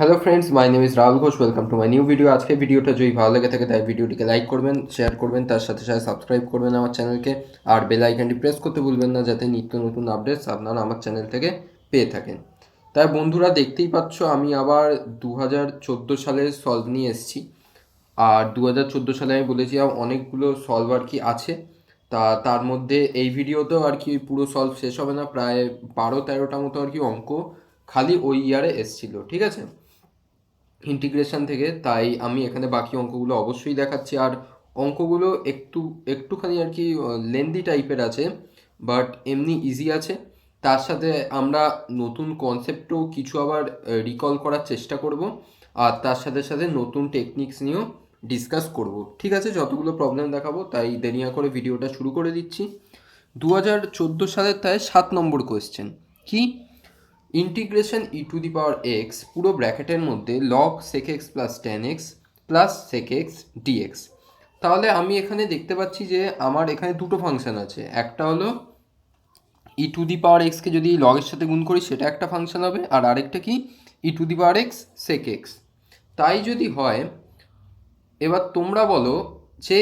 Hello friends, my name is Rahul Ghosh. Welcome to my new video. আজকে ভিডিওটা যদি ভালো লেগে থাকে তাই ভিডিওটিকে লাইক করবেন, শেয়ার করবেন, তার সাথে সাথে সাবস্ক্রাইব করবেন আমার চ্যানেলকে। আর বেল আইকনটি প্রেস করতে ভুলবেন না, যাতে নিত্য নতুন আপডেটস আপনারা আমার চ্যানেল থেকে পেয়ে থাকেন। তাই বন্ধুরা, দেখতেই পাচ্ছ আমি আবার 2014 সালের সলভ নিয়ে এসেছি। আর 2014 সালে আমি বলেছিলাম অনেকগুলো সলভ আর কি আছে। তার মধ্যে এই ভিডিওতেও আর কি পুরো সলভ শেষ হবে না, প্রায় 12-13টা মতো আর কি অঙ্ক খালি ওই ইয়ারে এসেছিলো, ঠিক আছে, ইন্টিগ্রেশন থেকে। তাই আমি এখানে বাকি অঙ্কগুলো অবশ্যই দেখাচ্ছি। আর অঙ্কগুলো একটুখানি আর কি লেন্দি টাইপের আছে, বাট এমনি ইজি আছে। তার সাথে আমরা নতুন কনসেপ্টও কিছু আবার রিকল করার চেষ্টা করব। আর তার সাথে সাথে নতুন টেকনিক্স নিয়েও ডিসকাস করব, ঠিক আছে। যতগুলো প্রবলেম দেখাবো, তাই দেরি না করে ভিডিওটা শুরু করে দিচ্ছি। 2014 সালের তাই 7 নম্বর কোয়েশ্চেন কি, integration E to the power X পুরো ব্র্যাকেটের মধ্যে log sec X plus ten X plus sec X DX. তাহলে আমি এখানে দেখতে পাচ্ছি যে আমার এখানে দুটো ফাংশন আছে। একটা হলো ই টু দি পাওয়ার এক্সকে যদি লগের সাথে গুণ করি সেটা একটা ফাংশন হবে, আর আরেকটা কি E to the power X sec X. তাই যদি হয়, এবার তোমরা বলো যে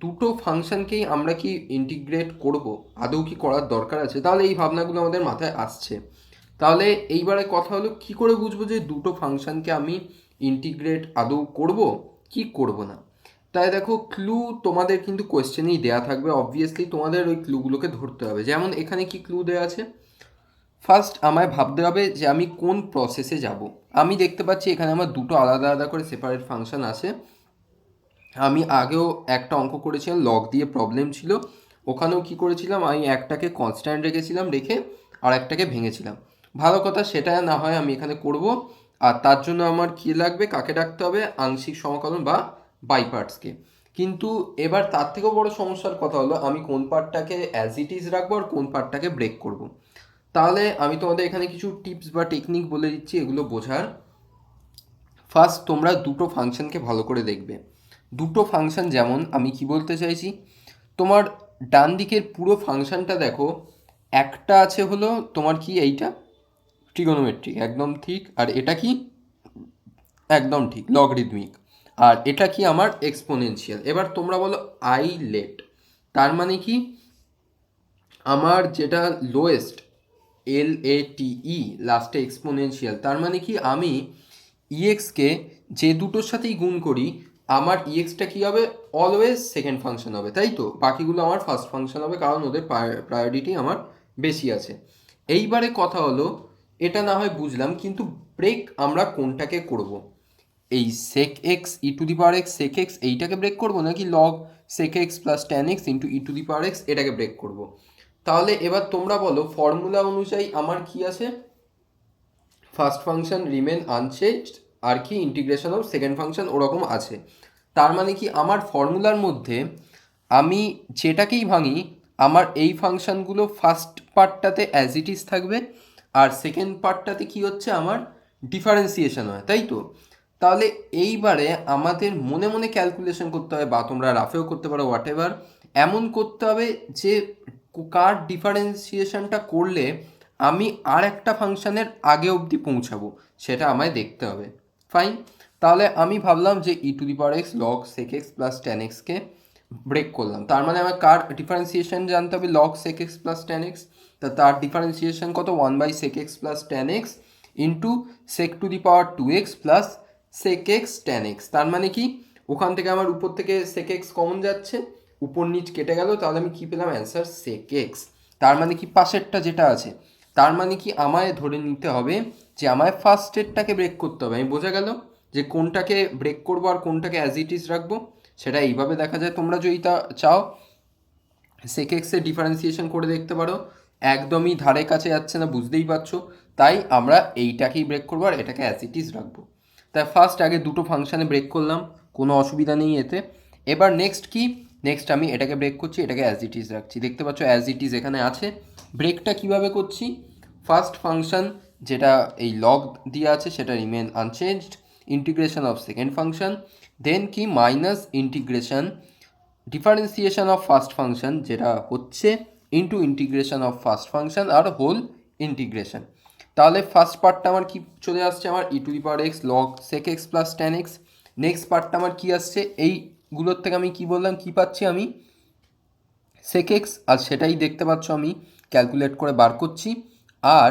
দুটো ফাংশনকেই আমরা কি ইন্টিগ্রেট করব, আদৌ কি করার দরকার আছে? তাহলে এই ভাবনাগুলো আমাদের মাথায় আসছে। তাহলে এইবারে কথা হলো কি করে বুঝবো যে দুটো ফাংশনকে আমি ইন্টিগ্রেট আদৌ করব কি করব না। তাই দেখো, ক্লু তোমাদের কিন্তু কোয়েশ্চেনেই দেয়া থাকবে। অবভিয়াসলি তোমাদের ওই ক্লুগুলোকে ধরতে হবে। যেমন এখানে কি ক্লু দেওয়া আছে, ফার্স্ট আমায় ভাবতে হবে যে আমি কোন প্রসেসে যাব। আমি দেখতে পাচ্ছি এখানে আমার দুটো আলাদা আলাদা করে সেপারেট ফাংশন আছে। আমি আগেও একটা অঙ্ক করেছিলাম, লগ দিয়ে প্রবলেম ছিল। ওখানেও কি করেছিলাম, আমি একটাকে কনস্ট্যান্ট রেখেছিলাম, রেখে আর একটাকে ভেঙেছিলাম। ভালো কথা, সেটা না হয় আমি এখানে করব। আর তার জন্য আমার কী লাগবে, কাকে ডাকতে হবে, আংশিক সমাকলন বা বাই পার্টসকে। কিন্তু এবার তার থেকেও বড় সমস্যার কথা হলো আমি কোন পার্টটাকে অ্যাজ ইট ইজ রাখবো আর কোন পার্টটাকে ব্রেক করব। তাহলে আমি তোমাদের এখানে কিছু টিপস বা টেকনিক বলে দিচ্ছি এগুলো বোঝার। ফার্স্ট, তোমরা দুটো ফাংশনকে ভালো করে দেখবে। দুটো ফাংশন, যেমন আমি কি বলতে চাইছি, তোমার ডান দিকের পুরো ফাংশনটা দেখো। একটা আছে হলো তোমার কি এইটা ট্রিগোনোমেট্রিক, একদম ঠিক। আর এটা কি, একদম ঠিক, লগারিদমিক। আর এটা কি আমার এক্সপোনেনশিয়াল। এবার তোমরা বলো আই লেট, তার মানে কি আমার যেটা লোয়েস্ট LATE লাস্টে এক্সপোনেনশিয়াল, তার মানে কি আমি ইএক্সকে যে দুটোর সাথেই গুণ করি আমার ইএক্সটা কী হবে, অলওয়েজ সেকেন্ড ফাংশন হবে, তাই তো। বাকিগুলো আমার ফার্স্ট ফাংশন হবে, কারণ ওদের প্রায়োরিটি আমার বেশি আছে। এইবারে কথা হলো, এটা না হয় বুঝলাম, কিন্তু ব্রেক আমরা কোনটাকে করব? এই sec X E to the power X sec X এইটাকে ব্রেক করবো, নাকি log sec X plus ten X into E to the power X এটাকে ব্রেক করবো? তাহলে এবার তোমরা বলো, ফর্মুলা অনুযায়ী আমার কি আছে, ফার্স্ট ফাংশন রিমেন আনচেঞ্জড, আর কি ইন্টিগ্রেশন অফ সেকেন্ড ফাংশন ওরকম আছে। তার মানে কি আমার ফর্মুলার মধ্যে আমি যেটাকেই ভাঙি আমার এই ফাংশনগুলো ফার্স্ট পার্টটাতে অ্যাজ ইট ইজ থাকবে, আর সেকেন্ড পার্টটাতে কি হচ্ছে, আমার ডিফারেন্সিয়েশন হয়, তাই তো। তাহলে এইবারে আমাদের মনে মনে ক্যালকুলেশন করতে হবে, বা তোমরা রাফেও করতে পারো, হোয়াট এভার। এমন করতে হবে যে কার ডিফারেন্সিয়েশনটা করলে আমি আর একটা ফাংশনের আগে অবধি পৌঁছাবো, সেটা আমায় দেখতে হবে। ফাইন। তাহলে আমি ভাবলাম যে E to the power X log sec X plus ten এক্সকে ব্রেক করলাম। তার মানে আমার কার ডিফারেন্সিয়েশন জানতে হবে, log sec X plus ten X. তার ডিফারেন্সিয়েশন কত, 1/sec x plus ten X into sec to the power 2x plus sec X ten X. তার মানে কি, ওখান থেকে আমার উপর থেকে সেক এক্স কমন যাচ্ছে, উপর নিচ কেটে গেল, তাহলে আমি কি পেলাম, অ্যান্সার সেক এক্স। তার মানে কি পাশেরটা যেটা আছে, তার মানে কি আমায় ধরে নিতে হবে যে আমায় ফার্স্টেরটাকে ব্রেক করতে হবে। আমি বোঝা গেল যে কোনটাকে ব্রেক করবো আর কোনটাকে অ্যাজ ইট ইজ রাখবো, সেটা এইভাবে দেখা যায়। তোমরা যদি তা চাও সেক এক্সের ডিফারেন্সিয়েশন করে দেখতে পারো, একদমই ধারে কাছে যাচ্ছে না, বুঝতেই পারছো। তাই আমরা এইটাকেই ব্রেক করবো আর এটাকে অ্যাজ ইট ইজ রাখবো। তাই ফার্স্ট আগে দুটো ফাংশানে ব্রেক করলাম, কোনো অসুবিধা নেই এতে। এবার নেক্সট কি, নেক্সট আমি এটাকে ব্রেক করছি, এটাকে অ্যাজ ইট ইজ রাখছি। দেখতে পাচ্ছ অ্যাজ ইট ইজ এখানে আছে। ব্রেকটা কিভাবে করছি, ফার্স্ট ফাংশন যেটা এই লগ দিয়ে আছে সেটা remain unchanged, integration of second function, then কি minus integration differentiation of first function যেটা হচ্ছে into integration of first function আর হোল ইন্টিগ্রেশন। তাহলে ফার্স্ট পার্টটা আমার কি চলে আসছে, আমার E to the power X log sec X plus ten X. Next পার্টটা আমার কি আসছে, এইগুলোর থেকে আমি কি বললাম, কি পাচ্ছি আমি সেক এক্স, আর সেটাই দেখতে পাচ্ছ আমি ক্যালকুলেট করে বার করছি। আর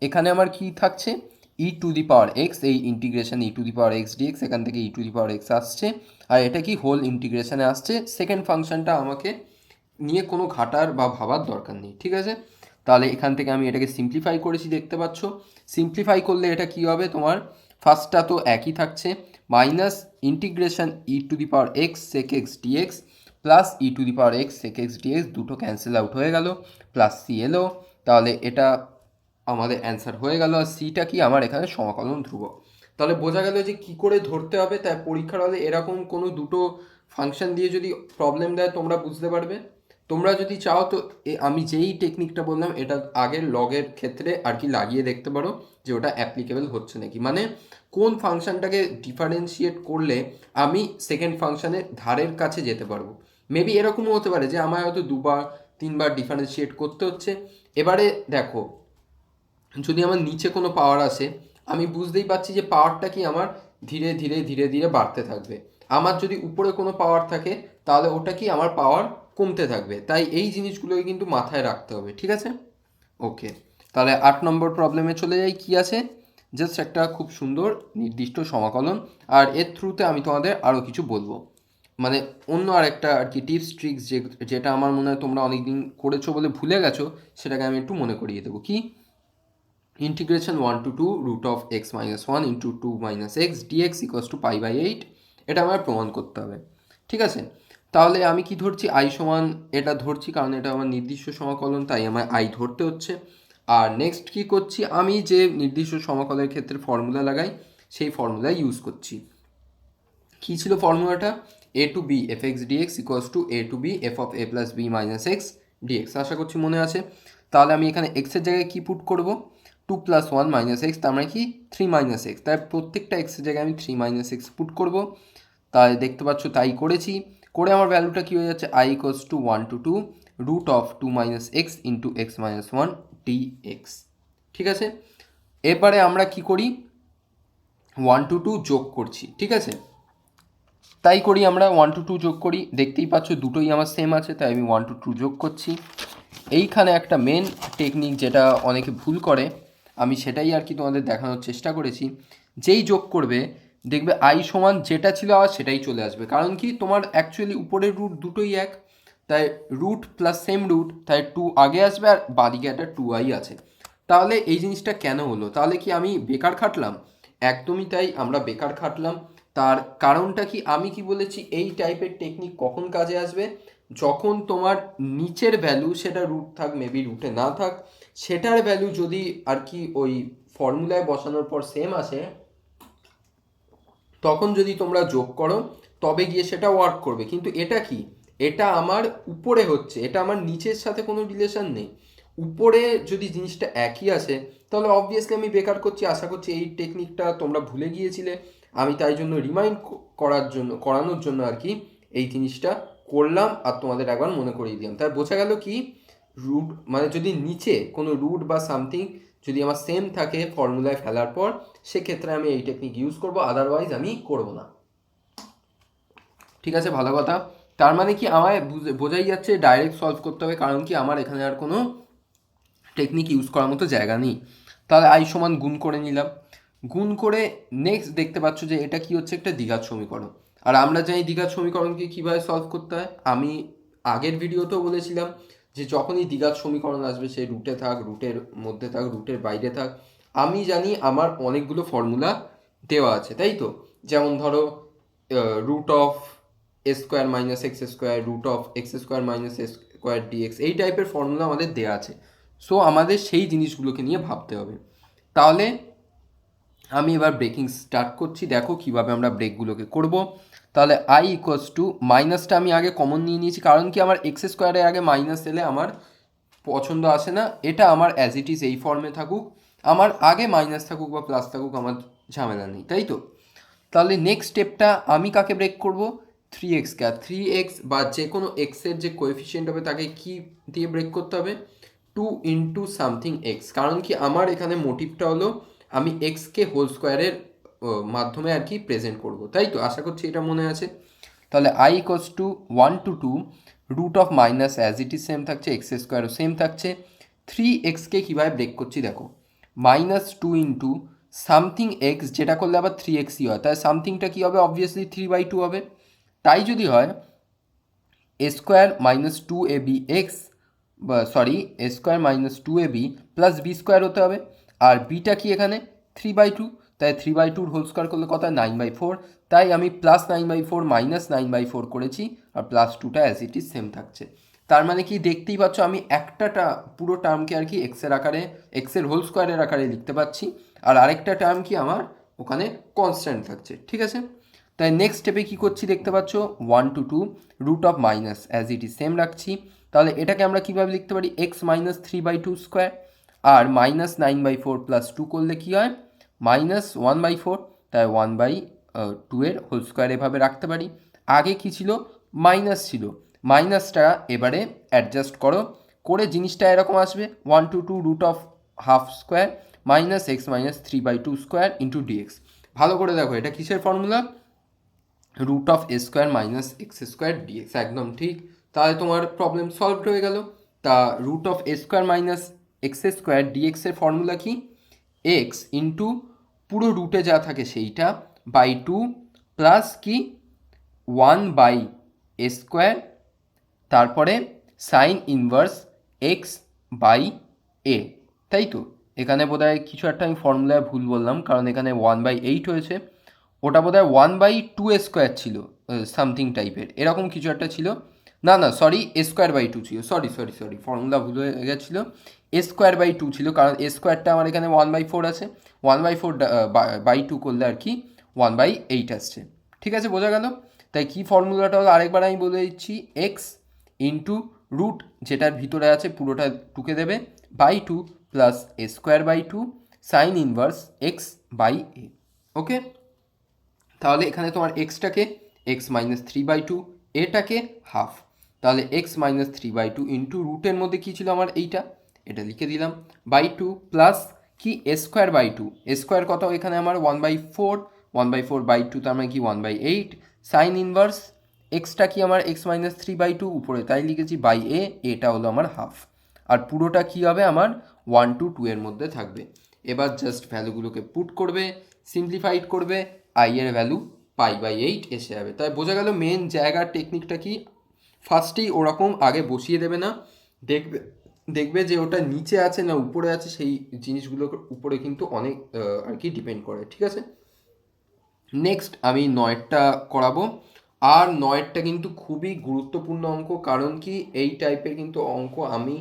এখানে আমার কি থাকছে, E to the power X, এই integration E to the power X DX, এখান থেকে ই টু দি পাওয়ার এক্স আসছে, আর এটা কি হোল ইন্টিগ্রেশনে আসছে। সেকেন্ড ফাংশনটা আমাকে নিয়ে কোনো ঘাটার বা ভাবার দরকার নেই, ঠিক আছে। তাহলে এখান থেকে আমি এটাকে সিম্পলিফাই করেছি, দেখতে পাচ্ছ। সিম্পলিফাই করলে এটা কি হবে তোমার, ফার্স্টটা তো একই থাকছে, minus integration E to the power X sec X DX plus E to the power X sec X DX, দুটো ক্যান্সেল আউট হয়ে গেল, প্লাস সি এলো। তাহলে এটা আমাদের অ্যান্সার হয়ে গেল। আর সিটা কি, আমার এখানে সমাকলন ধ্রুবক। তাহলে বোঝা গেল যে কি করে ধরতে হবে। তাই পরীক্ষার হলে এরকম কোনো দুটো ফাংশন দিয়ে যদি প্রবলেম দেয় তোমরা বুঝতে পারবে। তোমরা যদি চাও তো আমি যেই টেকনিকটা বললাম এটা আগের লগের ক্ষেত্রে আর কি লাগিয়ে দেখতে পারো যে ওটা অ্যাপ্লিকেবল হচ্ছে নাকি, মানে কোন ফাংশনটাকে ডিফারেন্সিয়েট করলে আমি সেকেন্ড ফাংশনের ধারের কাছে যেতে পারবো। মেবি এরকমও হতে পারে যে আমার হয়তো 2-3 বার ডিফারেন্সিয়েট করতে হচ্ছে। এবারে দেখো, যদি আমার নিচে কোনো পাওয়ার আসে, আমি বুঝতেই পারছি যে পাওয়ারটা কি আমার ধীরে ধীরে ধীরে ধীরে বাড়তে থাকবে। আমার যদি উপরে কোনো পাওয়ার থাকে তাহলে ওটা কি আমার পাওয়ার কমতে থাকবে। তাই এই জিনিসগুলোকে কিন্তু মাথায় রাখতে হবে, ঠিক আছে। ওকে, তাহলে 8 নম্বর প্রবলেমে চলে যাই। কি আছে, জাস্ট একটা খুব সুন্দর নির্দিষ্ট সমাকলন, আর এর থ্রুতে আমি তোমাদের আরও কিছু বলবো, মানে অন্য আরেকটা আর কি টিপস ট্রিক্স যেটা আমার মনে হয় তোমরা অনেকদিন করেছো বলে ভুলে গেছো, সেটাকে আমি একটু মনে করিয়ে দেবো। কি, integration 1 to 2 root of x minus one into two minus x dx equals to পাই/8, এটা আমার প্রমাণ করতে হবে, ঠিক আছে। তাহলে আমি কি ধরছি, আই সমান এটা ধরছি, কারণ এটা আমার নির্দিষ্ট সমাকলন, তাই আমার আই ধরতে হচ্ছে। আর নেক্সট কি করছি, আমি যে নির্দিষ্ট সমাকলের ক্ষেত্রে ফর্মুলা লাগাই সেই ফর্মুলা ইউজ করছি। কী ছিল ফর্মুলাটা, a to b f x dx equals to a to b f of a plus b minus x dx, আশা করছি মনে আছে। তাহলে আমি এখানে এক্সের জায়গায় কী পুট করব, 2+1 মাইনাস এক্স, তার মানে কি 3 - x, তাই প্রত্যেকটা এক্সের জায়গায় আমি 3 - x পুট করব। তাই দেখতে পাচ্ছ তাই করেছি, করে আমার ভ্যালুটা কী হয়ে যাচ্ছে, I equals to 1 to 2 root of 2 - x into X minus one DX, ঠিক আছে। এবারে আমরা কি করি, 1 to 2 যোগ করছি, ঠিক আছে। তাই করি, আমরা 1 to 2 যোগ করি, দেখতেই পাচ্ছ দুটোই আমার সেম আছে, তাই আমি 1 to 2 যোগ করছি। এইখানে একটা মেন টেকনিক যেটা অনেকে ভুল করে, আমি সেটাই আর কি তোমাদের দেখানোর চেষ্টা করেছি। যেই যোগ করবে দেখবে আই সমান যেটা ছিল আবার সেটাই চলে আসবে, কারণ কি তোমার অ্যাকচুয়ালি উপরের রুট দুটোই এক, তাই রুট প্লাস সেম রুট, তাই 2 আগে আসবে আর বাদিকে একটা 2i আছে। তাহলে এই জিনিসটা কেন হলো, তাহলে কি আমি বেকার খাটলাম? একদমই তাই, আমরা বেকার খাটলাম। তার কারণটা কি, আমি কি বলেছি, এই টাইপের টেকনিক কখন কাজে আসবে, যখন তোমার নিচের ভ্যালু, সেটা রুট থাক মেবি রুটে না থাক, সেটার ভ্যালু যদি আর কি ওই ফর্মুলায় বসানোর পর সেম আসে, তখন যদি তোমরা যোগ করো তবে গিয়ে সেটা ওয়ার্ক করবে। কিন্তু এটা কি, এটা আমার উপরে হচ্ছে, এটা আমার নিচের সাথে কোনো রিলেশন নেই। উপরে যদি জিনিসটা একই আসে তাহলে অবভিয়াসলি আমি বেকার করছি। আশা করছি এই টেকনিকটা তোমরা ভুলে গিয়েছিলে, আমি তাই জন্য রিমাইন্ড করানোর জন্য আর কি এই জিনিসটা করলাম, আর তোমাদের একবার মনে করিয়ে দিলাম। তাই বোঝা গেল কি, রুট মানে যদি নিচে কোনো রুট বা সামথিং যদি আমার সেম থাকে ফর্মুলায় ফেলার পর, সেক্ষেত্রে আমি এই টেকনিক ইউজ করব, আদারওয়াইজ আমি করব না, ঠিক আছে। ভালো কথা, তার মানে কি আমায় বোঝাই যাচ্ছে ডাইরেক্ট সলভ করতে হবে, কারণ কি আমার এখানে আর কোনো টেকনিক ইউজ করার মতো জায়গা নেই। তাহলে আই সমান গুণ করে নিলাম, গুণ করে নেক্সট দেখতে পাচ্ছ যে এটা কি হচ্ছে, একটা দ্বিঘাত সমীকরণ। আর আমরা জানি দ্বিঘাত সমীকরণকে কীভাবে সলভ করতে হয়, আমি আগের ভিডিওতেও বলেছিলাম যে যখনই দ্বিঘাত সমীকরণ আসবে সে রুটে থাক, রুটের মধ্যে থাক, রুটের বাইরে থাক, আমি জানি আমার অনেকগুলো ফর্মুলা দেওয়া আছে, তাই তো। যেমন ধরো root of A square minus x square, root of X square minus x square DX, এই টাইপের ফর্মুলা আমাদের দেওয়া আছে। সো আমাদের সেই জিনিসগুলোকে নিয়ে ভাবতে হবে। তাহলে আমি এবার ব্রেকিং স্টার্ট করছি, দেখো কিভাবে আমরা ব্রেকগুলোকে করব। তাহলে আই ইকুয়ালস টু, মাইনাসটা আমি আগে কমন নিয়ে নিয়েছি, কারণ কি আমার এক্স স্কোয়ারের আগে মাইনাস এলে আমার পছন্দ আসে না, এটা আমার অ্যাজ ইট ইজ এই ফর্মে থাকুক, আমার আগে মাইনাস থাকুক বা প্লাস থাকুক আমার ঝামেলা নেই, তাই তো। তাহলে নেক্সট স্টেপটা আমি কাকে ব্রেক করব, 3x বা যে কোনো এক্সের যে কোএফিসিয়েন্ট হবে তাকে কি দিয়ে ব্রেক করতে হবে, টু ইন্টু সামথিং এক্স, কারণ কি আমার এখানে মোটিভটা হলো আমি এক্সকে হোল স্কোয়ারের মাধ্যমে আর কি প্রেজেন্ট করব, তাই তো? আশা করছি এটা মনে আছে। তাহলে I equals to 1 to 2 root of minus as it is same থাকছে, এক্স স্কোয়ারও সেম থাকছে। 3x-কে কীভাবে ব্রেক করছি দেখো, -2 ইন্টু সামথিং এক্স, যেটা করলে আবার 3x-ই হয়, তাই সামথিংটা কী হবে, অবভিয়াসলি 3/2 হবে। তাই যদি হয় a square minus 2ab X, sorry a square minus 2ab plus B square হতে হবে। আর বিটা কি এখানে 3/2, তাই 3/2 হোল স্কোয়ার করলে কত হয় 9/4, তাই আমি প্লাস 9/4 মাইনাস 9/4 করেছি, আর প্লাস 2টা অ্যাজ ইট ইজ সেম থাকছে। তার মানে কি দেখতেই পাচ্ছ আমি একটা পুরো টার্মকে আর কি এক্সের আকারে, এক্সের হোল স্কোয়ারের আকারে লিখতে পাচ্ছি, আর আরেকটা টার্ম কি আমার ওখানে কনস্ট্যান্ট থাকছে, ঠিক আছে? তাই নেক্সট স্টেপে কী করছি দেখতে পাচ্ছ, 1 to 2 root of minus as it is same রাখছি। তাহলে এটাকে আমরা কীভাবে লিখতে পারি, এক্স মাইনাস 3/2 স্কোয়ার, আর মাইনাস 9/4 প্লাস 2 করলে কী হয় -1/4, তাই 1/2 এর হোল স্কোয়ার এভাবে রাখতে পারি। আগে কি ছিল, মাইনাস ছিল, মাইনাসটা এবারে অ্যাডজাস্ট করো, করে জিনিসটা এরকম আসবে 1 to 2 root of half square minus x minus 3/2 square into dx. ভালো করে দেখো এটা কিসের formula, root of A square minus x square dx, একদম ঠিক। তাহলে তোমার প্রবলেম সলভড হয়ে গেল। তা root of A square minus x square ডিএক্সের ফর্মুলা কি, এক্স ইন্টু পুরো রুটে যা থাকে সেইটা বাই 2 প্লাস কি 1/a স্কোয়ার, তারপরে সাইন ইনভার্স এক্স বাই এ, তাই তো? এখানে বোধহয় কিছু একটা আমি ফর্মুলায় ভুল বললাম, কারণ এখানে 1/8 হয়েছে, ওটা বোধহয় 1/2 স্কোয়ার ছিল, সামথিং টাইপের এরকম কিছু একটা ছিল। না না সরি, a²/2 ছিল, সরি সরি সরি, ফর্মুলা ভুল হয়ে গেছিলো, a²/2 ছিল, কারণ a স্কোয়ারটা আমার এখানে 1/4 আছে, 1/4/2 করলে আর কি 1/8 আসছে, ঠিক আছে? বোঝা গেল? তাই কি ফর্মুলাটা হলো আরেকবার আমি বলে দিচ্ছি, এক্স ইন্টু রুট যেটার ভিতরে আছে পুরোটা টুকে দেবে by 2 plus a²/2 sine inverse x by a. Okay, তাহলে এখানে তোমার এক্সটাকে এক্স মাইনাস 3/2, এটাকে হাফ, তাহলে এক্স মাইনাস 3/2 ইন্টু রুটের মধ্যে কী ছিল আমার এইটা, এটা লিখে দিলাম বাই 2 প্লাস কি a²/2, a² কত এখানে আমার 1/4, 1/4/2 তার মানে কি 1/8 সাইন ইনভার্স এক্সটা কি আমার এক্স মাইনাস 3/2 উপরে তাই লিখেছি বাই এ, এটা হলো আমার হাফ, আর পুরোটা কি হবে আমার 1 to 2 এর মধ্যে থাকবে। এবার জাস্ট ভ্যালুগুলোকে পুট করবে, সিম্পলিফাইড করবে, আই এর ভ্যালু π/8 এসে যাবে। তাই বোঝা গেল মেন জায়গার টেকনিকটা কি, ফার্স্টেই ওরকম আগে বসিয়ে দেবে না, দেখবে দেখবে যে ওটা নিচে আছে না উপরে আছে, সেই জিনিসগুলোর উপরে কিন্তু অনেক আর কি ডিপেন্ড করে, ঠিক আছে? নেক্সট আমি 9টা করাবো, আর 9টা কিন্তু খুবই গুরুত্বপূর্ণ অঙ্ক, কারণ কি এই টাইপের কিন্তু অঙ্ক আমি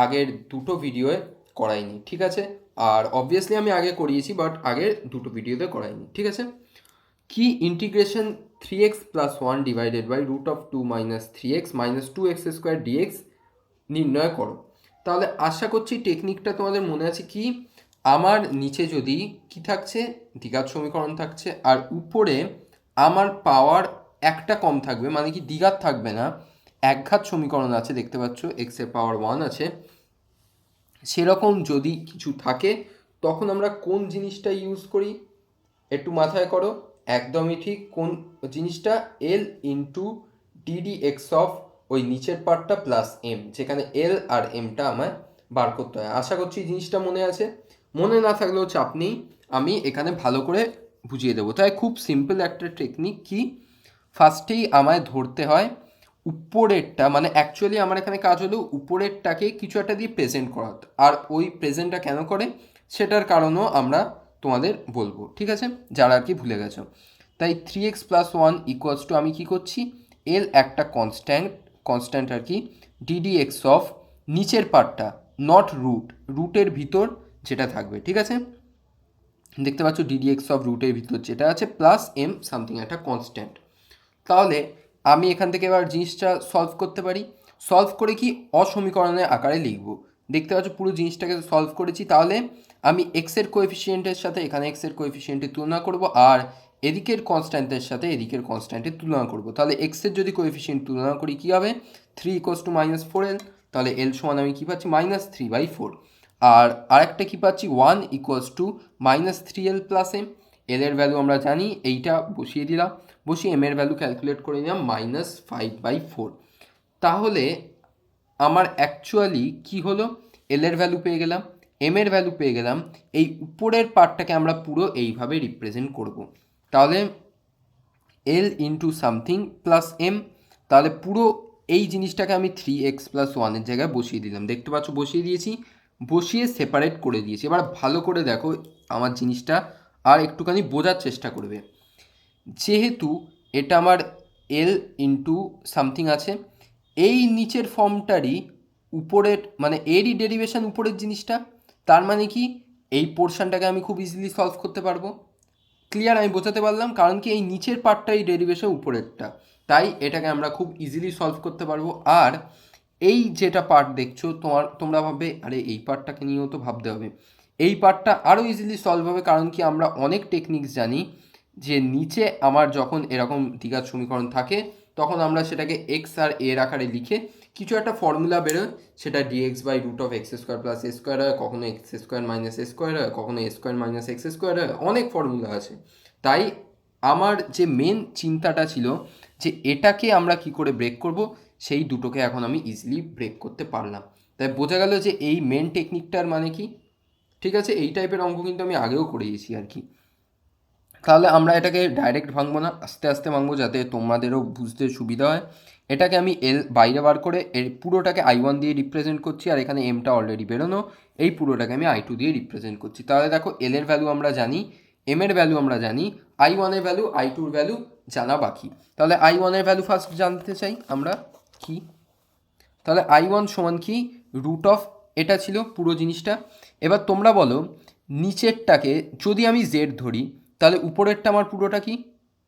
আগের দুটো ভিডিওয়ে করাইনি, ঠিক আছে? আর অবভিয়াসলি আমি আগে করিয়েছি, বাট আগের দুটো ভিডিওতে করাইনি, ঠিক আছে? কি integration 3x plus 1 divided by root of 2 minus 3x minus 2x square DX নির্ণয় করো। তাহলে আশা করছি টেকনিকটা তোমাদের মনে আছে। কি আমার নিচে যদি কি থাকছে, দ্বিঘাত সমীকরণ থাকছে, আর উপরে আমার পাওয়ার একটা কম থাকবে, মানে কি দ্বিঘাত থাকবে না, একঘাত সমীকরণ আছে, দেখতে পাচ্ছ এক্সের পাওয়ার 1 আছে, সেরকম যদি কিছু থাকে তখন আমরা কোন জিনিসটা ইউজ করি একটু মাথায় করো, একদমই ঠিক, কোন জিনিসটা, L into DD x of ওই নিচের পার্টটা প্লাস এম, যেখানে এল আর এমটা আমায় বার করতে হয়। আশা করছি জিনিসটা মনে আছে, মনে না থাকলেও চাপ নেই, আমি এখানে ভালো করে বুঝিয়ে দেবো। তাই খুব সিম্পল একটা টেকনিক, কি ফার্স্টেই আমায় ধরতে হয় উপরেরটা, মানে অ্যাকচুয়ালি আমার এখানে কাজ হলো উপরেরটাকে কিছু একটা দিয়ে প্রেজেন্ট করা, আর ওই প্রেজেন্টটা কেন করে সেটার কারণও আমরা তোমাদের বলবো, ঠিক আছে, যারা আর কি ভুলে গেছো। তাই 3x প্লাস 1 ইকুয়ালস টু আমি কী করছি, এল একটা কনস্ট্যান্ট আর কি, ডিডি এক্স অফ নিচের পার্টটা নট রুটের ভিতর যেটা থাকবে, ঠিক আছে? দেখতে পাচ্ছ ডিডি এক্স অফ রুটের ভিতর যেটা আছে প্লাস এম সামথিং একটা কনস্ট্যান্ট। তাহলে আমি এখান থেকে এবার জিনিসটা সলভ করতে পারি, সলভ করে কি অসমীকরণের আকারে লিখব। দেখতে পাচ্ছ পুরো জিনিসটাকে সলভ করেছি, তাহলে আমি এক্সের কোএফিসিয়েন্টের সাথে এখানে এক্সের কোএফিসিয়েন্টের তুলনা করব, আর এদিকের কনস্ট্যান্টের সাথে এদিকের কনস্ট্যান্টের তুলনা করব। তাহলে এক্সের যদি কোএফিসিয়েন্ট তুলনা করি কী হবে, 3 = -4l, তাহলে এল সমান আমি কী পাচ্ছি -3/4। আর আরেকটা কী পাচ্ছি 1 equals to -3l plus m. L এর ভ্যালু আমরা জানি, এইটা বসিয়ে দিলাম, বসিয়ে এম এর ভ্যালু ক্যালকুলেট করে নিলাম -5/4। তাহলে আমার অ্যাকচুয়ালি কি হলো, এল এর ভ্যালু পেয়ে গেলাম, এম এর ভ্যালু পেয়ে গেলাম। এই উপরের পার্টটাকে আমরা পুরো এইভাবে রিপ্রেজেন্ট করব। তাহলে L into something plus M, তাহলে পুরো এই জিনিসটাকে আমি 3x + 1 জায়গায় বসিয়ে দিলাম। দেখতে পাচ্ছ বসিয়ে দিয়েছি, বসিয়ে সেপারেট করে দিয়েছি। এবার ভালো করে দেখো আমার জিনিসটা, আর একটুখানি বোঝার চেষ্টা করবে। যেহেতু এটা আমার এল ইন্টু সামথিং আছে, এই নিচের ফর্মটারই উপরের মানে এরই ডেরিভেশন উপরের জিনিসটা, তার মানে কি এই পোর্শনটাকে আমি খুব ইজিলি সলভ করতে পারবো। ক্লিয়ার? আমি বোঝাতে পারলাম? কারণ কি এই নিচের পার্টটাই ডেরিভেশন উপরেরটা, তাই এটাকে আমরা খুব ইজিলি সলভ করতে পারবো। আর এই যেটা পার্ট দেখছো তোমরা ভাববে আরে এই পার্টটাকে নিয়েও তো ভাবতে হবে, এই পার্টটা আরও ইজিলি সলভ হবে। কারণ কি আমরা অনেক টেকনিক্স জানি যে নিচে আমার যখন এরকম দ্বিঘাত সমীকরণ থাকে তখন আমরা সেটাকে এক্স আর এর আকারে লিখে কিছু একটা ফর্মুলা বেরোয়, সেটা dx/√x² + a² হয়, কখনো x² - a² হয়, কখনো a² - x² হয়, অনেক ফর্মুলা আছে। তাই আমার যে মেন চিন্তাটা ছিল যে এটাকে আমরা কি করে ব্রেক করব, সেই দুটোকে এখন আমি ইজিলি ব্রেক করতে পারলাম। তাই বোঝা গেল যে এই মেন টেকনিকটার মানে কি। ঠিক আছে, এই টাইপের অঙ্ক কিন্তু আমি আগেও করিয়েছি আর কি। তাহলে আমরা এটাকে ডাইরেক্ট ভাঙবো না, আস্তে আস্তে ভাঙবো যাতে তোমাদেরও বুঝতে সুবিধা হয়। এটাকে আমি এল বাইরে বার করে এর পুরোটাকে I1 দিয়ে রিপ্রেজেন্ট করছি, আর এখানে এমটা অলরেডি বেরোনো, এই পুরোটাকে আমি I2 দিয়ে রিপ্রেজেন্ট করছি। তাহলে দেখো এল এর ভ্যালু আমরা জানি, এম এর ভ্যালু আমরা জানি, I1 এর ভ্যালু I2 এর ভ্যালু জানা বাকি। তাহলে I1 এর ভ্যালু ফার্স্ট জানতে চাই আমরা কি। তাহলে I1 সমান কি রুট অফ, এটা ছিল পুরো জিনিসটা। এবার তোমরা বলো নিচেরটাকে যদি আমি জেড ধরি তাহলে উপরেরটা আমার পুরোটা কি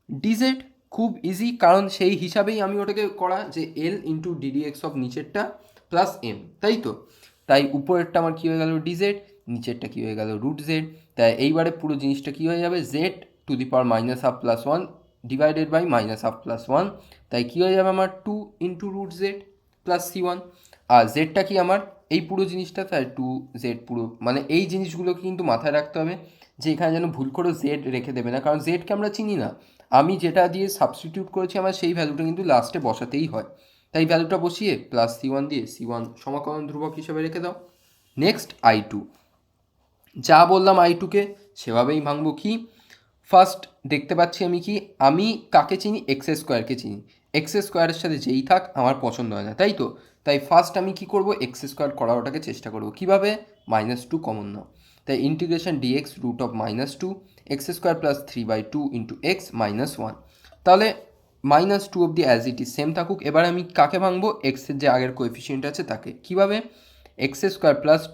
ডিজেড। খুব ইজি, কারণ সেই হিসাবেই আমি ওটাকে করা যে এল ইন্টু ডিডিএক্স অফ নিচেরটা প্লাস এম, তাই তো। তাই উপরেরটা আমার কী হয়ে গেল ডিজেড, নিচেরটা কী হয়ে গেল রুট জেড। তাই এইবারে পুরো জিনিসটা কী হয়ে যাবে z⁻½ + 1 ডিভাইডেড বাই -½ + 1। তাই কী হয়ে যাবে আমার 2 into root Z plus C1। আর জেডটা কি আমার এই পুরো জিনিসটা, তাই 2z পুরো, মানে এই জিনিসগুলোকে কিন্তু মাথায় রাখতে হবে যে এখানে যেন ভুল করে জেড রেখে দেবে না, কারণ জেডকে আমরা চিনি না। আমি যেটা দিয়ে সাবস্টিটিউট করেছি আমার সেই ভ্যালুটা কিন্তু লাস্টে বসাতেই হয়। তাই ভ্যালুটা বসিয়ে প্লাস C1 দিয়ে C1 সমাকলন ধ্রুবক হিসেবে রেখে দাও। নেক্সট I2, যা বললাম I2কে সেভাবেই ভাঙবো। কি ফার্স্ট দেখতে পাচ্ছি আমি কি, আমি কাকে চিনি, x² চিনি। x² সাথে যেই থাক আমার পছন্দ হয় না, তাই তো। তাই ফার্স্ট আমি কি করব, x² করার ওটাকে চেষ্টা করব। কিভাবে, -2 কমন নাও। তাই ইন্টিগ্রেশন dx√−2 x² + 3/2 × x - 1। তাহলে -2 অবধি অ্যাজ ইট ইজ সেম থাকুক। এবার আমি কাকে ভাঙবো, এক্সের যে আগের কোএফিসিয়েন্ট আছে তাকে। কিভাবে, x² +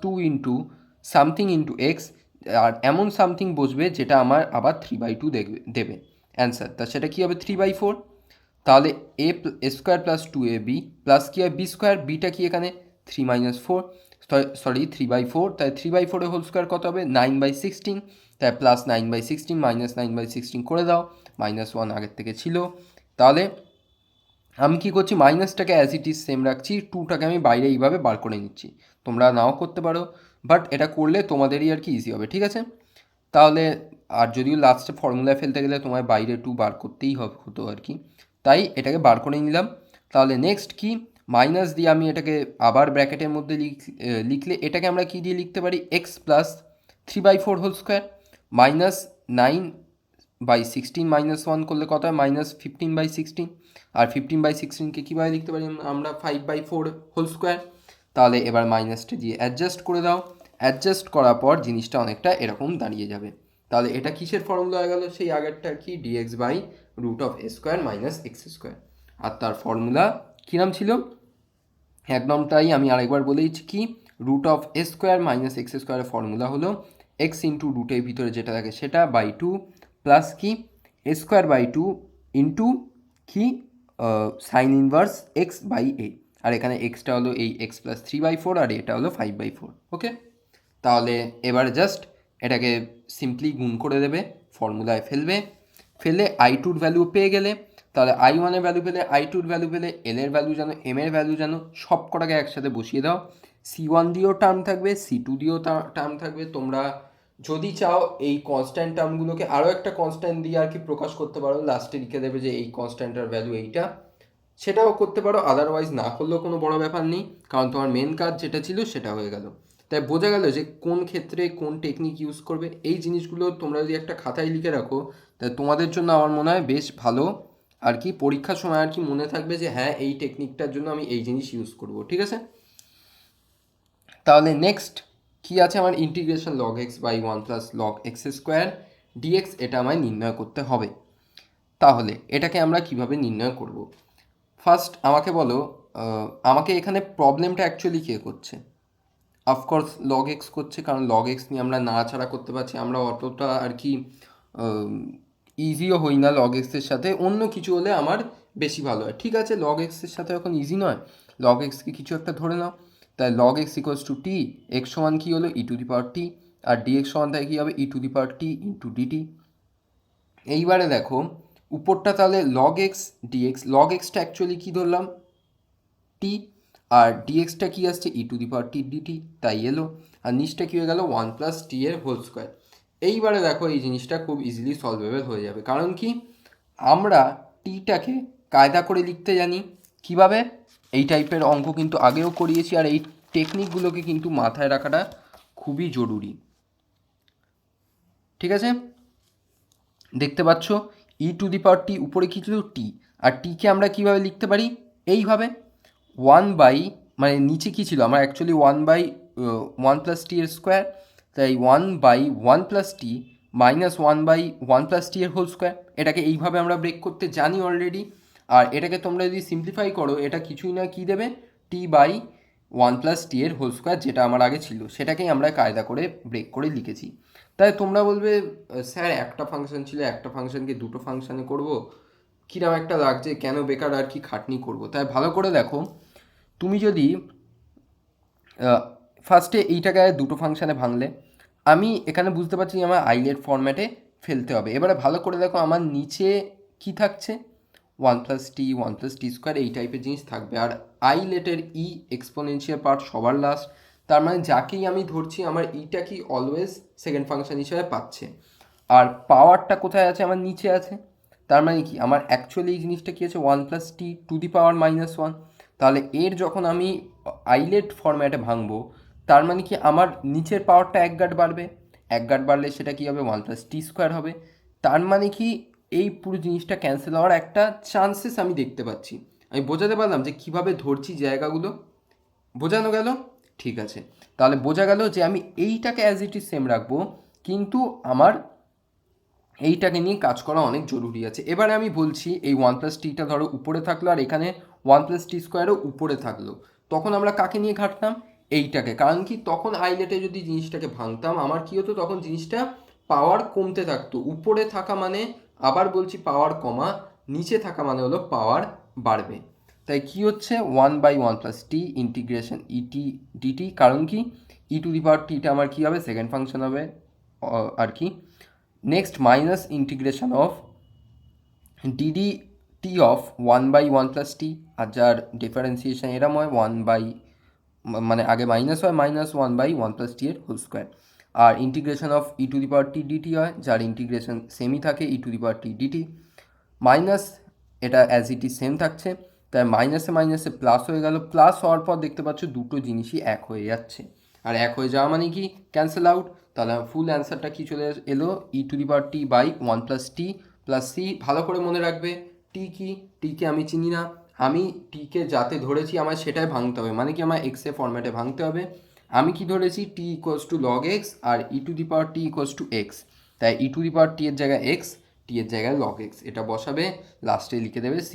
2 × সামথিং × x, আর এমন সামথিং বসবে যেটা আমার আবার 3/2 দেবে অ্যান্সার। তা সেটা কী হবে 3/4। তাহলে a² + 2ab প্লাস কী হয় b², বিটা কি এখানে 3 - 4, সরি 3/4। তাই 3/4 হোল স্কোয়ার কত হবে 9/16। তাই +9/16 -9/16 করে দাও, -1 আগের থেকে ছিল। তাহলে আমি কি করছি, মাইনাসটাকে অ্যাজ ইট ইজ সেম রাখছি, 2টাকে আমি বাইরে এইভাবে বার করে নিচ্ছি। তোমরা নাও করতে পারো, বাট এটা করলে তোমাদেরই আর কি ইজি হবে। ঠিক আছে, তাহলে আর যদিও লাস্টে ফর্মুলায় ফেলতে গেলে তোমার বাইরে 2 বার করতেই হতো আর কি, তাই এটাকে বার করে নিলাম। তাহলে নেক্সট কি, মাইনাস দিয়ে আমি এটাকে আবার ব্র্যাকেটের মধ্যে লিখলে এটাকে আমরা কি দিয়ে লিখতে পারি, x + 3/4 হোল স্কোয়ার -9/16 -1 করলে কত হয় -15/16। আর 15/16কে কীভাবে লিখতে পারি আমরা 5/4 হোল স্কোয়ার। তাহলে এবার মাইনাসটা দিয়ে অ্যাডজাস্ট করে দাও, অ্যাডজাস্ট করার পর জিনিসটা অনেকটা এরকম দাঁড়িয়ে যাবে। তাহলে এটা কিসের ফর্মুলা হয়ে গেল, সেই আগেরটা কি dx/√a² - x²। আর তার ফর্মুলা কীরকম ছিল একদমটাই আমি আরেকবার বলে দিচ্ছি, কি √a² - x² এর ফর্মুলা হলো x ইন্টু রুটের ভিতরে যেটা থাকে সেটা /2 প্লাস কি a²/2 ইন্টু কি সাইন ইনভার্স x/a। আর এখানে এক্সটা হলো এই x + 3/4 আর এটা হলো 5/4। ওকে, তাহলে এবার জাস্ট এটাকে সিম্পলি গুণ করে দেবে, ফর্মুলায় ফেলবে, ফেলে I2 ভ্যালু পেয়ে গেলে। তাহলে i1 এর ভ্যালু পেলে, i2 এর ভ্যালু পেলে, l এর ভ্যালু জানো, m এর ভ্যালু জানো, সব কটাকে একসাথে বসিয়ে দাও। c1 দিয়েও টার্ম থাকবে, c2 দিয়েও টার্ম থাকবে। তোমরা যদি চাও এই কনস্ট্যান্ট টার্মগুলোকে আরও একটা কনস্ট্যান্ট দিয়ে আর কি প্রকাশ করতে পারো, লাস্টে লিখে দেবে যে এই কনস্ট্যান্টের ভ্যালু এইটা, সেটাও করতে পারো। আদারওয়াইজ না করলেও কোনো বড় ব্যাপার নেই, কারণ তোমার মেন কাজ যেটা ছিল সেটা হয়ে গেল। তাই বোঝা গেল যে কোন ক্ষেত্রে কোন টেকনিক ইউজ করবে। এই জিনিসগুলো তোমরা যদি একটা খাতায় লিখে রাখো, তাই তোমাদের জন্য আমার মনে হয় বেশ ভালো আর কি, পরীক্ষার সময় আর কি মনে থাকবে যে হ্যাঁ এই টেকনিকটার জন্য আমি এই জিনিস ইউজ করব। ঠিক আছে, তাহলে নেক্সট কি আছে আমার, integration log X by 1 + log x square DX, এটা আমায় নির্ণয় করতে হবে। তাহলে এটাকে আমরা কিভাবে নির্ণয় করব? ফার্স্ট আমাকে বলো, আমাকে এখানে প্রবলেমটা অ্যাকচুয়ালি কে করছে? অফকোর্স লগ এক্স করছে, কারণ লগ এক্স নিয়ে আমরা নাড়াচাড়া করতে পারছি। আমরা অতটা আর কি ইজিও হই না লগ এক্সের সাথে, অন্য কিছু হলে আমার বেশি ভালো হয়। ঠিক আছে, লগ এক্সের সাথে এখন ইজি নয়, লগ এক্সকে কিছু একটা ধরে নাও। তাই log x equals to T, x সমান কী হলো e⁻t, আর ডিএক্স সমান তাই কী হবে e⁻t ইন্টু ডিটি। এইবারে দেখো উপরটা তাহলে লগ এক্স ডিএক্স, লগ এক্সটা অ্যাকচুয়ালি কী ধরলাম টি, আর ডিএক্সটা কী আসছে e⁻t ডিটি, তাই এলো। আর নিচটা কী হয়ে গেল 1 + t এর হোল স্কোয়ার। এইবারে দেখো এই জিনিসটা খুব ইজিলি সলভেবল হয়ে যাবে, কারণ কি আমরা টিটাকে কায়দা করে লিখতে জানি। কিভাবে? এই টাইপের অঙ্ক কিন্তু আগেও করিয়েছি, আর এই টেকনিকগুলোকে কিন্তু মাথায় রাখাটা খুবই জরুরি। ঠিক আছে, দেখতে পাচ্ছ e⁻t উপরে কী ছিল টি, আর টিকে আমরা কিভাবে লিখতে পারি এইভাবে 1 মানে নিচে কী ছিল আমার অ্যাকচুয়ালি 1 + t এর স্কোয়ার, তাই 1/1 + t মাইনাস 1/1 + t এর হোল স্কোয়ার। এটাকে এইভাবে আমরা ব্রেক করতে জানি অলরেডি। আর এটাকে তোমরা যদি সিম্পলিফাই করো, এটা কিছুই না কী দেবে t/1 + t এর হোল স্কোয়ার, যেটা আমার আগে ছিল সেটাকেই আমরা কায়দা করে ব্রেক করে লিখেছি। তাই তোমরা বলবে স্যার একটা ফাংশন ছিল, একটা ফাংশনকে দুটো ফাংশানে করব, কিরম একটা লাগছে, কেন বেকার আর কি খাটনি করব। তাই ভালো করে দেখো, তুমি যদি ফার্স্টে এইটাকে দুটো ফাংশানে ভাঙলে, আমি এখানে বুঝতে পারছি আমার আইলেট ফরম্যাটে ফেলতে হবে। এবারে ভালো করে দেখো আমার নিচে কি থাকছে 1 + t 1 + t স্কোয়ার এই টাইপের জিনিস থাকবে। আর আইলেটের ই এক্সপোনেনশিয়াল পার্ট সবার লাস্ট, তার মানে যাকেই আমি ধরছি আমার ইটা কি অলওয়েজ সেকেন্ড ফাংশন হিসেবে পাচ্ছে। আর পাওয়ারটা কোথায় আছে? আমার নিচে আছে। তার মানে কি আমার অ্যাকচুয়ালি এই জিনিসটা কী আছে 1 + t⁻⁻1। তাহলে এর যখন আমি আইলেট ফরম্যাটে ভাঙবো, তার মানে কি আমার নিচের পাওয়ারটা 1 গাট বাড়বে, 1 গাট বাড়লে সেটা কী হবে 1 + t স্কোয়ার হবে। তার মানে কি এই পুরো জিনিসটা ক্যান্সেল হওয়ার একটা চান্সেস আমি দেখতে পাচ্ছি। আমি বোঝাতে পারলাম যে কীভাবে ধরছি জায়গাগুলো? বোঝানো গেল? ঠিক আছে, তাহলে বোঝা গেল যে আমি এইটাকে অ্যাজ ইট ইজ সেম রাখবো, কিন্তু আমার এইটাকে নিয়ে কাজ করা অনেক জরুরি আছে। এবারে আমি বলছি এই 1 + tটা ধরো উপরে থাকলো, আর এখানে 1 + t স্কোয়ারও উপরে থাকলো, তখন আমরা কাকে নিয়ে ঘাটতাম? এইটাকে। কারণ কি তখন আইলেটে যদি জিনিসটাকে ভাঙতাম আমার কী হতো, তখন জিনিসটা পাওয়ার কমতে থাকতো। উপরে থাকা মানে, আবার বলছি, পাওয়ার কমা, নিচে থাকা মানে হলো পাওয়ার বাড়বে। তাই কি হচ্ছে 1/1 + t ইন্টিগ্রেশন ইটি ডিটি, কারণ কি e⁻tটা আমার কী হবে সেকেন্ড ফাংশন হবে আর কি। Next minus integration of DD T of 1/1 + t, আর যার ডিফারেন্সিয়েশন এরম হয় মানে আগে মাইনাস হয় -1/1 + t এর হোল স্কোয়ার। আর ইন্টিগ্রেশন অফ e⁻t dt হয়, যার ইন্টিগ্রেশন সেমই থাকে e⁻t dt। মাইনাস এটা অ্যাজ ইট ইজ সেম থাকছে, তাই মাইনাসে মাইনাসে প্লাস হয়ে গেল। প্লাস হওয়ার পর দেখতে পাচ্ছ দুটো জিনিসই এক হয়ে যাচ্ছে, আর এক হয়ে যাওয়া মানে কি ক্যান্সেল আউট। তাহলে ফুল অ্যান্সারটা কি চলে এলো e⁻t/1 + t + c। ভালো করে মনে রাখবে টি কি, টিকে আমি চিনি না, আমি টিকে যাতে ধরেছি আমার সেটাই ভাঙতে হবে, মানে কি আমার এক্স এর ফরম্যাটে ভাঙতে হবে। আমি কি ধরেছি t = log x আর e⁻t = x, তাই e⁻t এর জায়গায় x, t এর জায়গায় log x, এটা বসাবে, লাস্টে লিখে দেবে c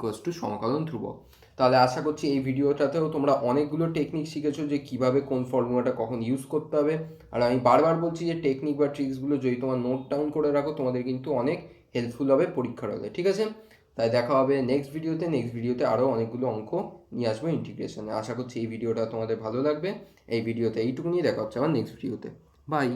= সমকলন ধ্রুবক। তাহলে আশা করছি এই ভিডিওটাতেও তোমরা অনেকগুলো টেকনিক শিখেছো যে কিভাবে কোন ফর্মুলাটা কখন ইউজ করতে হবে। আর আমি বারবার বলছি যে টেকনিক বা ট্রিক্সগুলো যদি তোমার নোট ডাউন করে রাখো, তোমাদের কিন্তু অনেক হেল্পফুল হবে পরীক্ষার হলে। ঠিক আছে, তাই দেখা হবে নেক্সট ভিডিওতে আরও অনেকগুলো অঙ্ক নিয়ে আসবো ইন্টিগ্রেশনে। আশা করছি এই ভিডিওটা তোমাদের ভালো লাগবে। এই ভিডিওতে এইটুকু নিয়ে দেখা হচ্ছে আমার নেক্সট ভিডিওতে। বাই।